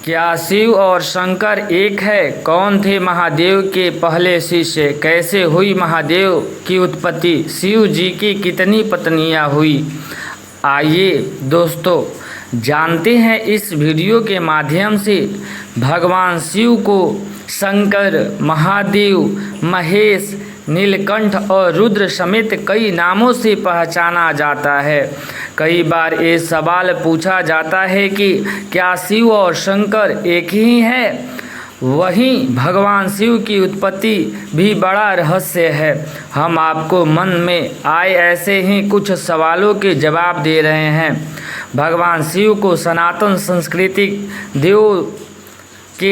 क्या शिव और शंकर एक है? कौन थे महादेव के पहले शिष्य? कैसे हुई महादेव की उत्पत्ति? शिव जी की कितनी पत्नियां हुई? आइए दोस्तों जानते हैं इस वीडियो के माध्यम से। भगवान शिव को शंकर, महादेव, महेश, नीलकंठ और रुद्र समेत कई नामों से पहचाना जाता है। कई बार ये सवाल पूछा जाता है कि क्या शिव और शंकर एक ही हैं? वहीं भगवान शिव की उत्पत्ति भी बड़ा रहस्य है। हम आपको मन में आए ऐसे ही कुछ सवालों के जवाब दे रहे हैं। भगवान शिव को सनातन संस्कृति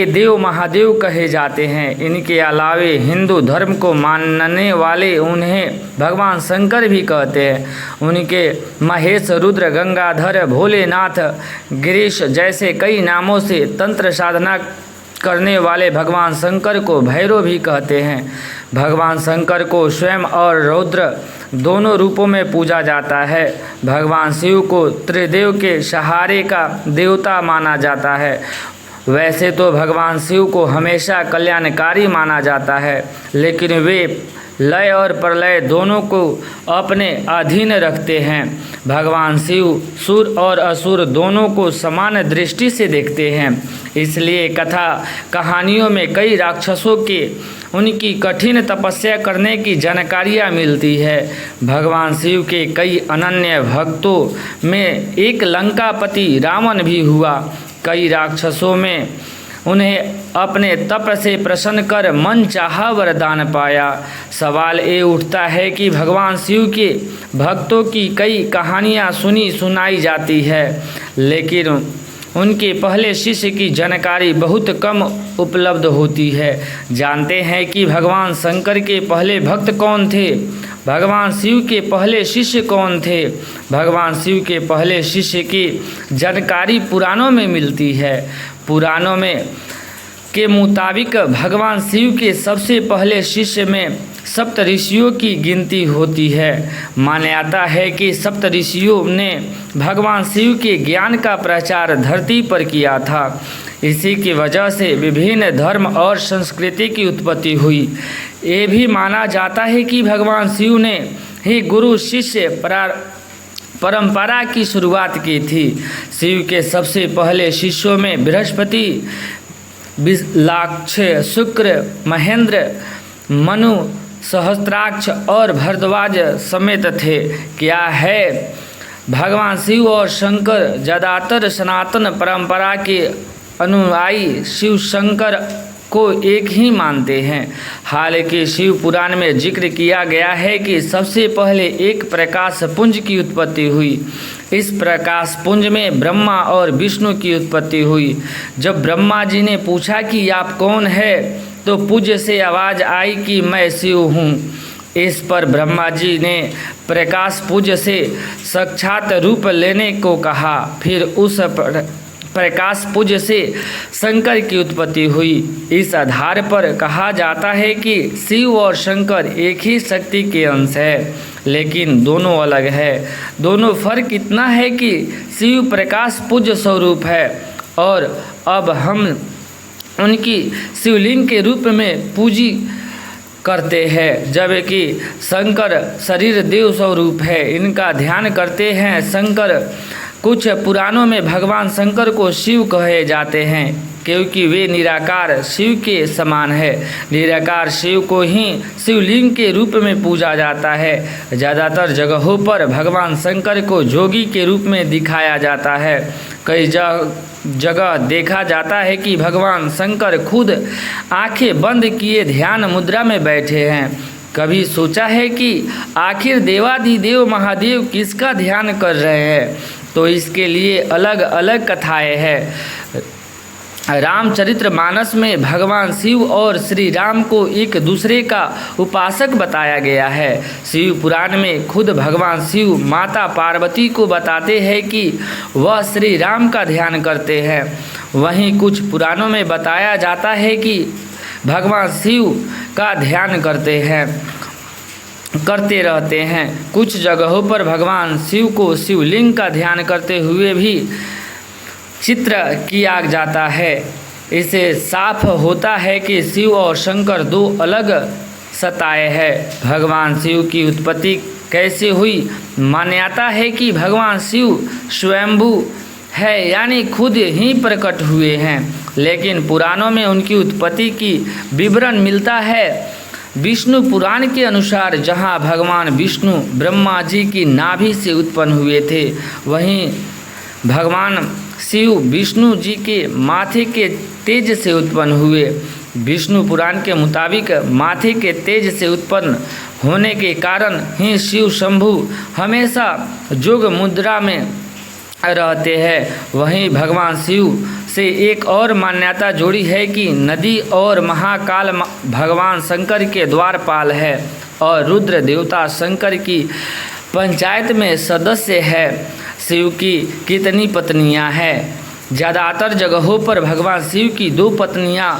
देव महादेव कहे जाते हैं। इनके अलावे हिंदू धर्म को मानने वाले उन्हें भगवान शंकर भी कहते हैं। उनके महेश, रुद्र, गंगाधर, भोलेनाथ, गिरीश जैसे कई नामों से तंत्र साधना करने वाले भगवान शंकर को भैरव भी कहते हैं। भगवान शंकर को स्वयं और रुद्र दोनों रूपों में पूजा जाता है। भगवान शिव को त्रिदेव के सहारे का देवता माना जाता है। वैसे तो भगवान शिव को हमेशा कल्याणकारी माना जाता है, लेकिन वे लय और प्रलय दोनों को अपने अधीन रखते हैं। भगवान शिव सुर और असुर दोनों को समान दृष्टि से देखते हैं। इसलिए कथा कहानियों में कई राक्षसों के उनकी कठिन तपस्या करने की जानकारियाँ मिलती है। भगवान शिव के कई अनन्य भक्तों में एक लंकापति रावण भी हुआ। कई राक्षसों में उन्हें अपने तप से प्रसन्न कर मन चाहा वरदान पाया। सवाल ये उठता है कि भगवान शिव के भक्तों की कई कहानियाँ सुनाई जाती है, लेकिन उनके पहले शिष्य की जानकारी बहुत कम उपलब्ध होती है। जानते हैं कि भगवान शंकर के पहले भक्त कौन थे? भगवान शिव के पहले शिष्य कौन थे? भगवान शिव के पहले शिष्य की जानकारी पुराणों में मिलती है। पुराणों में के मुताबिक भगवान शिव के सबसे पहले शिष्य में सप्त ऋषियों की गिनती होती है। मान्यता है कि सप्त ऋषियों ने भगवान शिव के ज्ञान का प्रचार धरती पर किया था। इसी की वजह से विभिन्न धर्म और संस्कृति की उत्पत्ति हुई। ये भी माना जाता है कि भगवान शिव ने ही गुरु शिष्य परंपरा की शुरुआत की थी। शिव के सबसे पहले शिष्यों में बृहस्पति, बिलाक्ष, शुक्र, महेंद्र, मनु, सहस्त्राक्ष और भरद्वाज समेत थे। क्या है? भगवान शिव और शंकर ज़्यादातर सनातन परंपरा के अनुयायी शिव शंकर को एक ही मानते हैं। हालांकि शिव पुराण में जिक्र किया गया है कि सबसे पहले एक प्रकाश पुंज की उत्पत्ति हुई। इस प्रकाश पुंज में ब्रह्मा और विष्णु की उत्पत्ति हुई। जब ब्रह्मा जी ने पूछा कि आप कौन है, तो पुंज से आवाज़ आई कि मैं शिव हूँ। इस पर ब्रह्मा जी ने प्रकाश पुंज से साक्षात रूप लेने को कहा। फिर उस प्रकाश पुंज से शंकर की उत्पत्ति हुई। इस आधार पर कहा जाता है कि शिव और शंकर एक ही शक्ति के अंश है, लेकिन दोनों अलग है। दोनों फर्क इतना है कि शिव प्रकाश पुंज स्वरूप है और अब हम उनकी शिवलिंग के रूप में पूजी करते हैं, जबकि शंकर शरीर देव स्वरूप है, इनका ध्यान करते हैं। शंकर कुछ पुराणों में भगवान शंकर को शिव कहे जाते हैं, क्योंकि वे निराकार शिव के समान है। निराकार शिव को ही शिवलिंग के रूप में पूजा जाता है। ज़्यादातर जगहों पर भगवान शंकर को जोगी के रूप में दिखाया जाता है। कई जगह देखा जाता है कि भगवान शंकर खुद आंखें बंद किए ध्यान मुद्रा में बैठे हैं। कभी सोचा है कि आखिर देवाधिदेव महादेव किसका ध्यान कर रहे हैं? तो इसके लिए अलग अलग कथाएं हैं। रामचरितमानस में भगवान शिव और श्री राम को एक दूसरे का उपासक बताया गया है। शिव पुराण में खुद भगवान शिव माता पार्वती को बताते हैं कि वह श्री राम का ध्यान करते हैं। वहीं कुछ पुराणों में बताया जाता है कि भगवान शिव का ध्यान करते रहते हैं। कुछ जगहों पर भगवान शिव को शिवलिंग का ध्यान करते हुए भी चित्र किया जाता है। इससे साफ होता है कि शिव और शंकर दो अलग सत्ताएं हैं। भगवान शिव की उत्पत्ति कैसे हुई? मान्यता है कि भगवान शिव स्वयंभू है, यानी खुद ही प्रकट हुए हैं, लेकिन पुराणों में उनकी उत्पत्ति की विवरण मिलता है। विष्णु पुराण के अनुसार जहाँ भगवान विष्णु ब्रह्मा जी की नाभि से उत्पन्न हुए थे, वहीं भगवान शिव विष्णु जी के माथे के तेज से उत्पन्न हुए। विष्णु पुराण के मुताबिक माथे के तेज से उत्पन्न होने के कारण ही शिव शंभु हमेशा जोग मुद्रा में रहते हैं। वहीं भगवान शिव से एक और मान्यता जोड़ी है कि नदी और महाकाल भगवान शंकर के द्वारपाल है और रुद्र देवता शंकर की पंचायत में सदस्य है। शिव की कितनी पत्नियां हैं? ज़्यादातर जगहों पर भगवान शिव की 2 पत्नियां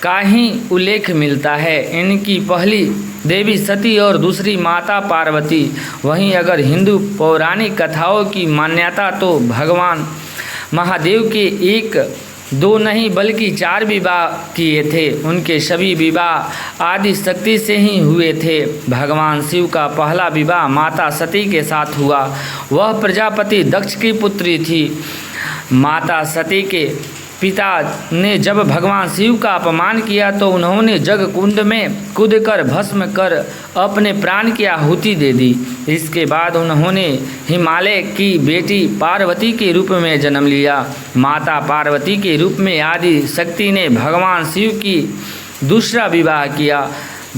का ही उल्लेख मिलता है। इनकी पहली देवी सती और दूसरी माता पार्वती। वहीं अगर हिंदू पौराणिक कथाओं की मान्यता तो भगवान महादेव के 1-2 नहीं बल्कि 4 विवाह किए थे। उनके सभी विवाह आदि शक्ति से ही हुए थे। भगवान शिव का पहला विवाह माता सती के साथ हुआ। वह प्रजापति दक्ष की पुत्री थी। माता सती के पिता ने जब भगवान शिव का अपमान किया तो उन्होंने जग कुंड में कूदकर भस्म कर अपने प्राण की आहुति दे दी। इसके बाद उन्होंने हिमालय की बेटी पार्वती के रूप में जन्म लिया। माता पार्वती के रूप में आदि शक्ति ने भगवान शिव की दूसरा विवाह किया।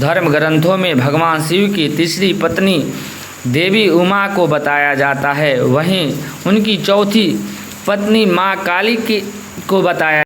धर्म ग्रंथों में भगवान शिव की तीसरी पत्नी देवी उमा को बताया जाता है। वहीं उनकी चौथी पत्नी माँ काली को बताया